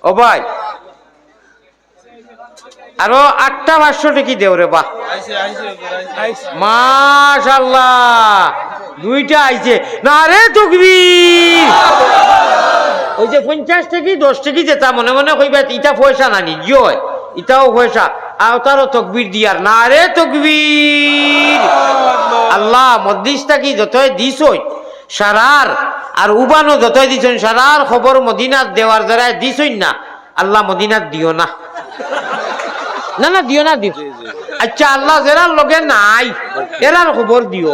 ও ভাই আরো 8টা 500 টাকি দেও রে বাহ মাশাআল্লাহ 2টা আইছে না রে তাকবীর ওই যে 50 টাকি 10 টাকি যেটা মনে মনে কইবা ইটা পয়সা না নি জয় ইটাও পয়সা আর তারও তাকবীর দিয়ার না রে তাকবীর আল্লাহ মধ্যস্থা কি যতই দিছই সারার আর উবানো যতই দিছেন সারার খবর মদিনাত দেওয়ার দ্বারা দিছই না আল্লাহ মদিনাত দিও না না না দিও না দিও আচ্ছা আল্লাহ যারা লগে নাই এরার খবর দিও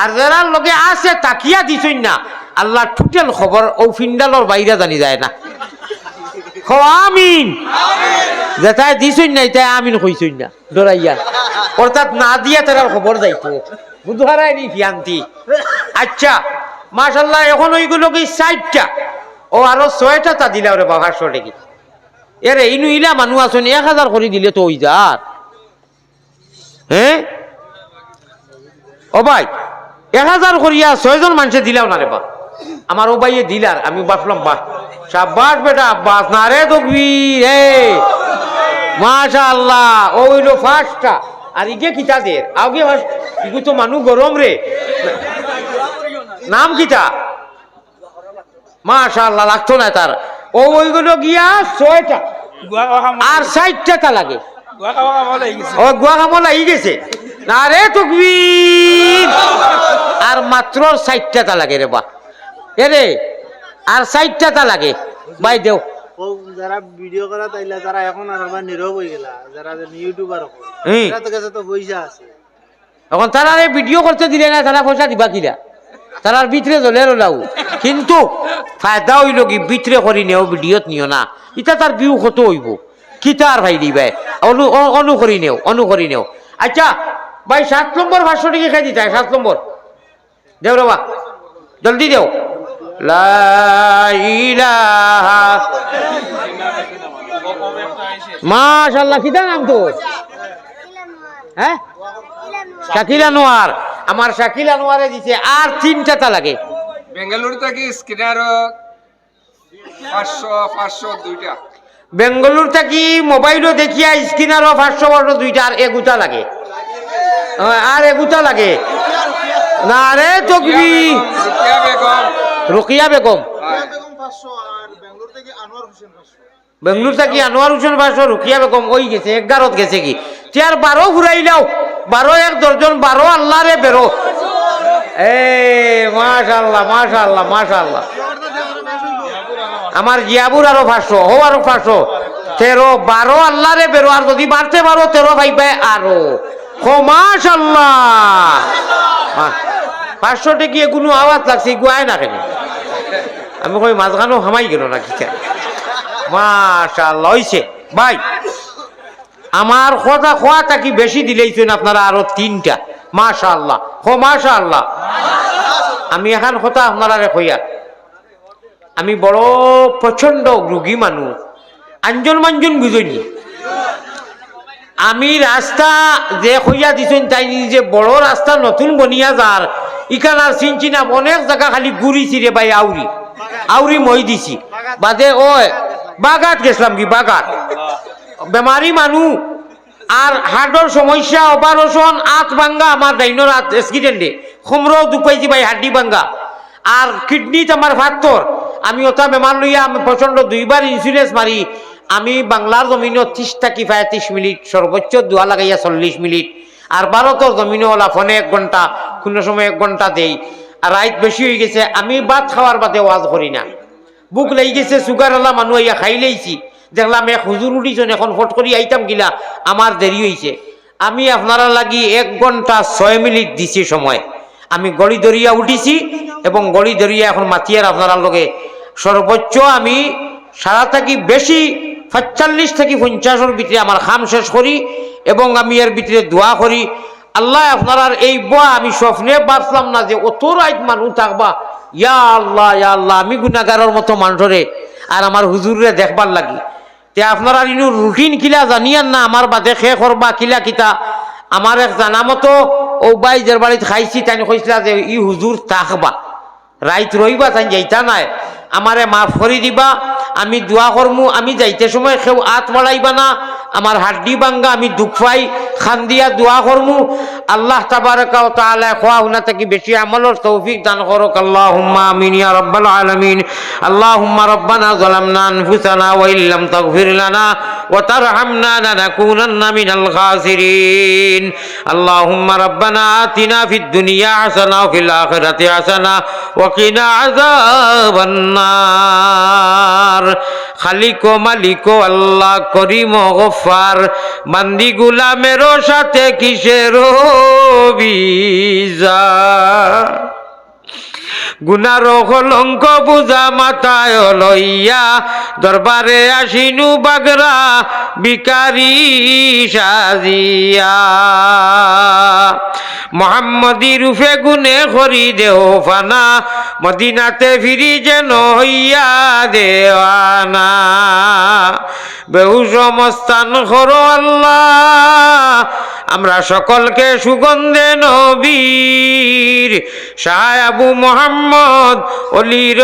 আর যারা লগে আছে তাকিয়া দিছই না আল্লাহ টোটাল খবর ও ফিন্ডালর বাইরে জানি যায় না আমিন যেটাই দিছই না এটাই আমিন কইছই না ডরাইয়া অর্থাৎ না দিয়া তারার খবর যাইতো বুধহারাই নি ফিয়ান্তি আচ্ছা মাশাআল্লাহ এখন ওইগুলো কি 60টা ও আরো 6টা তা দিলা ওরে বাবা 500 টাকা এরে ইনু ইলা মানুষ আছেন 1000 করে দিলে তো ওই যার হ্যাঁ ও ভাই 1000 করিয়া 6 জন মানুষে দিলাও না রে বা আমার ও ভাইয়ে দিলার আমি ভাবলাম বাহ শাবাশ বেটা আব্বাস না রে তাকবীর মাশাআল্লাহ ও হইলো ফার্স্টটা আর ইগে কিতা দের আগে ইগু তো মানুষ গরম রে নাম কিতা মাশাআল্লাহ লাগতো না তার ও ওইগুলো গিয়া 6টা আর 60টা তা লাগে ও গুয়া কামলা ই গেছে না রে তাকবীর আর মাত্র 60টা তা লাগে রে বা এরে আর 60টা তা লাগে ভাই দেও ও যারা ভিডিও করা তাইলা যারা এখন আর আমার নীরব হয়ে গেলা যারা ইউটিউবার এরা তো কাছে তো পয়সা আছে এখন তারা ভিডিও করতে দিলে না তারা পয়সা দিবা কিলা তারার ভিতরে জ্বলে রলাও কিন্তু ফায়দা হইল কি ভিতরে করি নেও ভিডিওত নিও না ইটা তার ভিউ কত হইব কিতার ভাই দিবাই অনু করি নেও আচ্ছা ভাই 7 নম্বর 500 টাকা খাই দিতে 7 নম্বর দেও রে বা জলদি দেও লা ইলাহা মাশাআল্লাহ কিটা নাম তো হ্যাঁ শাকিল আনোয়ার আমার শাকিল আনোয়ারে দিছে আর 3টা তা লাগে বেঙ্গালুরু থেকে স্ক্রিনার 500 2টা বেঙ্গালুরু থেকে মোবাইলও দেখিয়া স্ক্রিনারও 500 2টা আর এগুতা লাগে আর এগুতা লাগে না রে তাকবীর রুকিয়া বেগম 500 আর বেঙ্গলোর থেকে আনোয়ার হোসেন 500 বেঙ্গলুরু থেকে আনোয়ার হোসেন 500 রুকিয়া বেগম ওই গেছে 11ত গেছে কি তার 12 ঘুরাইলাও 12 এক দর্জন 12 আল্লাহ রে বেরো মাশাআল্লাহ মাশাআল্লাহ মাশাআল্লাহ আমার জিয়াবুর আরো 500 ও আরো 500 13 12 আল্লাহ রে বেরো আর যদি বাড়তে পারো 13 ভাইবে আরো মাশাআল্লাহ 500 টাকা কোনো আওয়াজ লাগছে গুয়ায় না কেন আমি কই মাঝখানো হামাই গেল না কি মাশাআল্লাহ হইছে ভাই আমার কথা খোয়া তাকি বেশি দিলেইছেন আপনারা আরো 3টা মাশাআল্লাহ মাশাআল্লাহ আমি এখন কথা আপনারা কইয়া আমি বড় প্রচন্ড রোগী মানুষ আঞ্জন মাঞ্জন বুঝইনি আমি রাস্তা যে কইয়া দিছেন তাই যে বড় রাস্তা নতুন বনিয়া যার ইখান আর চিনছি না অনেক জায়গা খালি ঘুরিছি রে ভাই আউরি মই দিছি বাদে ওই বাগাত গেছিলাম কি বাগাত বেমারি মানুষ আর হার্টর সমস্যা অপারেশন আত ভাঙ্গা আমার ডাইনোর আত অ্যাক্সিডেন্টে খুমরাও দুপাইছি ভাই হাড্ডি ভাঙ্গা আর কিডনিতে আমার ফাত্তর আমি ওটা বেমার লইয়া আমি প্রচন্ড 2বার ইন্স্যুরেন্স মারি আমি বাংলার জমিনে 30 থেকে 35 মিনিট সর্বোচ্চ দোয়া লাগাইয়া 40 মিনিট আর ভারতের জমিনে ওলা ফোনে 1 ঘন্টা কোনো সময় 1 ঘন্টা দেই আর রাত বেশি হয়ে গেছে আমি ভাত খাওয়ার বাদে ওয়াজ করি না বুক লেগে গেছে সুগার আলা মানুষ ইয়া খাই লাইছি দেখলাম এক হুজুর উঠিছেন এখন ফট করি আইতাম গিলা আমার দেরি হয়েছে আমি আপনারা লাগি 1 ঘন্টা 6 মিনিট দিছি সময় আমি গড়ি দরিয়া উঠিছি এবং গড়ি দরিয়া এখন মাতিয়ার আপনারা লগে সর্বোচ্চ আমি সারা থাকি বেশি 45 থেকে 50-এর ভিতরে আমার খাম শেষ করি এবং আমি এর ভিতরে দোয়া করি আল্লাহ আপনার এই বোয়া আমি স্বপ্নে ভাবলাম না যে অত রাইত মানুষ থাকবা ইয়া আল্লাহ আমি গুনাহগারের মতো মানুষরে আর আমার হুজুরে দেখবার লাগি তে আপনারা ইনু রুটিন কিলা জানিয়ান না আমার বাদে খে করবা কিলা কিতা আমার এক জানা মতো ও বাই যার বাড়িতে খাইছি তাই কইছিলা যে ই হুজুর থাকবা রাইত রইবা তাই যাইতা নাই আমারে মাফ করে দিবা আমি দোয়া করমু, আমি যাইতে সময় কেউ হাত বাড়াইবা না, আমার হাড্ডি ভাঙ্গা, আমি দুঃখ পাই, খান দিয়া দোয়া করমু। আল্লাহ তাবারাকা ওয়া তাআলা খোয়া হুনা থেকে বেশি আমলের তৌফিক দান করুক। আল্লাহুম্মা আমিন ইয়া রাব্বাল আলামিন। আল্লাহুম্মা রাব্বানা যালামনা আনফুসানা ওয়া ইল্লাম তাগফির লানা ওয়া তারহামনা লানাকুনান্না মিনাল খাসিরিন। আল্লাহুম্মা রাব্বানা আতিনা ফিদ দুনিয়া হাসানা ওয়া ফিল আখিরাতি হাসানা ওয়া কিনা আযাবান নার। খালিক ও মালিক ও আল্লাহ করিম ও গফফার, বান্দি গুলামের সাথে কিসের বিজা, গুনার কলঙ্ক বুঝা মাথায় লইয়া দরবারে আসিনু বাগরা বিকারি সাজিয়া। মোহাম্মদী রূপে গুনে করি দেও ফানা, মদিনাতে ফিরি যেন হইয়া দেওয়ানা। বেহুশ মস্তান করো আল্লাহ, আমরা সকলকে সুগন্ধে নবীর শাহ আবু মোহাম্মদ অলির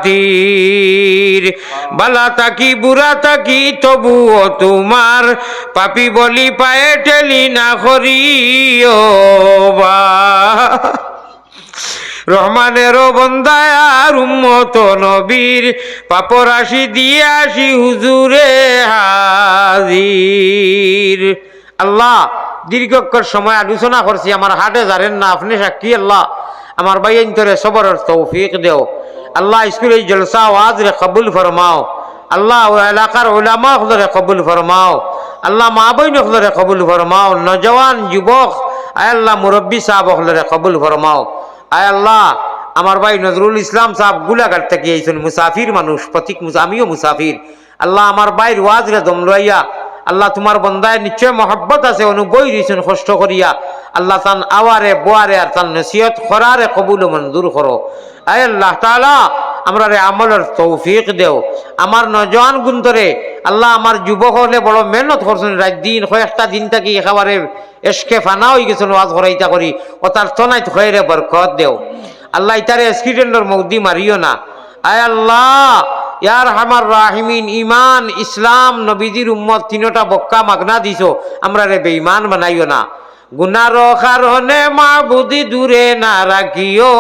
খাতির। বালা তাকি বুড়া তাকি তবুও তোমার, পাপি বলি পায়ে ঠেলি না করিও বা। রহমানেরও বন্দায় আর উম্মত নবীর, পাপরাশি দিয়ে আসি হুজুরে হাজির। আল্লাহ দীর্ঘক্ষণ সময় আলোচনা করছি, আমার হাটে জানেন না, আপনি সাক্ষী। আল্লাহ আমার ভাই অন্তরে সবরের তৌফিক দেও। আল্লাহ স্কুলের জলসা ওয়াজ রে কবুল ফরমাও। আল্লাহ এলাকার উলামা হলরে কবুল ফরমাও। আল্লাহ মা বইন হলরে কবুল ফরমাও। নজওয়ান যুবক আয় আল্লাহ মুরব্বী সাহেব হলরে কবুল ফরমাও। আয় আল্লাহ আমার ভাই নজরুল ইসলাম সাহেব গুলাঘাট থেকে এইছেন, মুসাফির মানুষ, প্রতীক আমিও মুসাফির। আল্লাহ আমার ভাইয়ের ওয়াজ রে দম লইয়া, আল্লাহ তোমার বন্দায় নিশ্চয় মহব্বত আছে, অনুবই দিয়েছেন কষ্ট করিয়া। আল্লাহ তান আওয়ারে বোয়ারে আর তান নসিহত করারে কবুল মঞ্জুর করো। আয় আল্লাহ তাআলা আমরা রে আমলের তৌফিক দেও। আমার নজওয়ান গুন্তরে আল্লাহ আমার যুবক হলে বড় মেহনত করছেন, রাত দিন কয়েকটা দিন থাকি একেবারে এসকে ফানা হয়ে গেছেন ওয়াজ করাইতা করি। ও তার তনায় খয়েরে বরকত দেও। আল্লাহ ইতারে অ্যাক্সিডেন্টর মৌদি মারিও না। আয় আল্লাহ ইয়ার হামার রাহিমিন, ইমান ইসলাম নবীজির উম্মত তিনটা বক্কা মাগনা দিছো, আমরা রে বেঈমান বানাইও না। গুনার কারণে মাবুদি দূরে না রাখিও,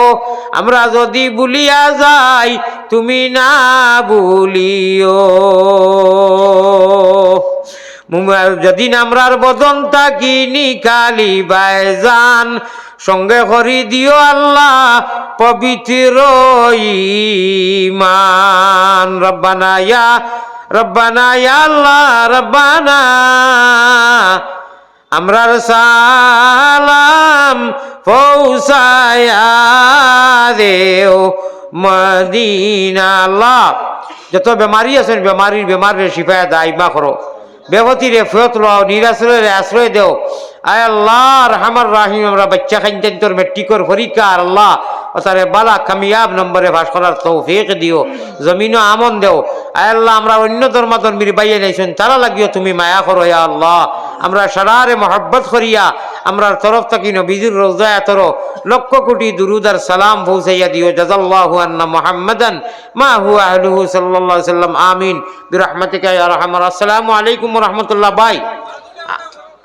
আমরা যদি ভুলিয়া যাই তুমি না ভুলিও। যদিন আমরার বদন তাকি নিকালি বাইজান, সঙ্গে করি দিও আল্লাহ পবিত্র ঈমান। রব্বানা ইয়া আল্লাহ রব্বানা, আমরার সালাম পৌঁছায়া দেও মদিনা। আল্লাহ যত বেমারি আছেন বেমারের শিফায়া দাইমা করো, বেগতিরে ফেরত লও, নিরাশ্রয়ের আশ্রয় দেও। আয় আল্লাহ রহমান রাহিম, আমরা বাচ্চা খাইতেন তোর মেট্রিকর পরীক্ষা আল্লাহ তারে বালা কামিয়াব নম্বরে পাস করার তৌফিক দিও, জমিনও আমন দেও। আয় আল্লাহ আমরা অন্য ধর্মাধর্মীর বাইয়ে নাইছেন, তারা লাগিও তুমি মায়া করো। ইয়া আল্লাহ আমরা সারারে মহব্বত করিয়া আমরার তরফ থাকি নবীজির রওজায় তরো লক্ষ কোটি দুরুদ আর সালাম পৌঁছাইয়া দিও। জাযাল্লাহু আন্না মুহাম্মাদান মা হুয়া আহলুহু সাল্লাল্লাহু আলাইহি সাল্লাম। আমিন বিরহমাতিকা ইয়া আরহামার। আসসালামু আলাইকুম ওয়া রাহমাতুল্লাহ। ভাই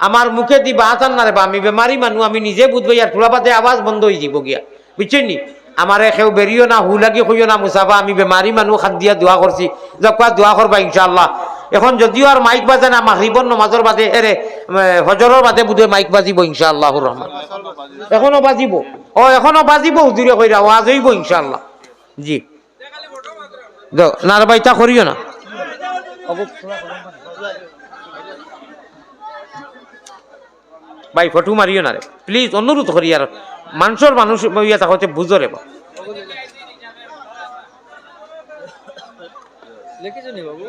আমার মুখে দিবা আসান না রে বা, আমি বেমারি মানুষ, আমি নিজে বুঝবো। আর তোলাপাতে আওয়াজ বন্ধ হয়ে যাব গিয়া, বুঝছেন নি? আমারে কেউ বেরিও না, হু লাগি কইও না মুসাফা, আমি বেমারি মানুষ, খাদ দিয়া দোয়া করছি, যা দোয়া করবা ইনশাআল্লাহ। এখন যদিও আর মাইক বাজে না, মাগরিবর নমাজর বাদে এরে ফজরের বাদে বুধে মাইক বাজিব ইনশাআল্লাহুর রহমান। এখনো বাজিব, এখনো বাজিব, হুজুরে কইরা আওয়াজ হইব ইনশাআল্লাহ। জি নারবাইতা করিও না। ভাই ফটো মারিও না রে প্লিজ, অনুরোধ করি। আর মানুষের মানুষ ইয়া থাকতে বুঝো রে। লিখেছো নি বাবু?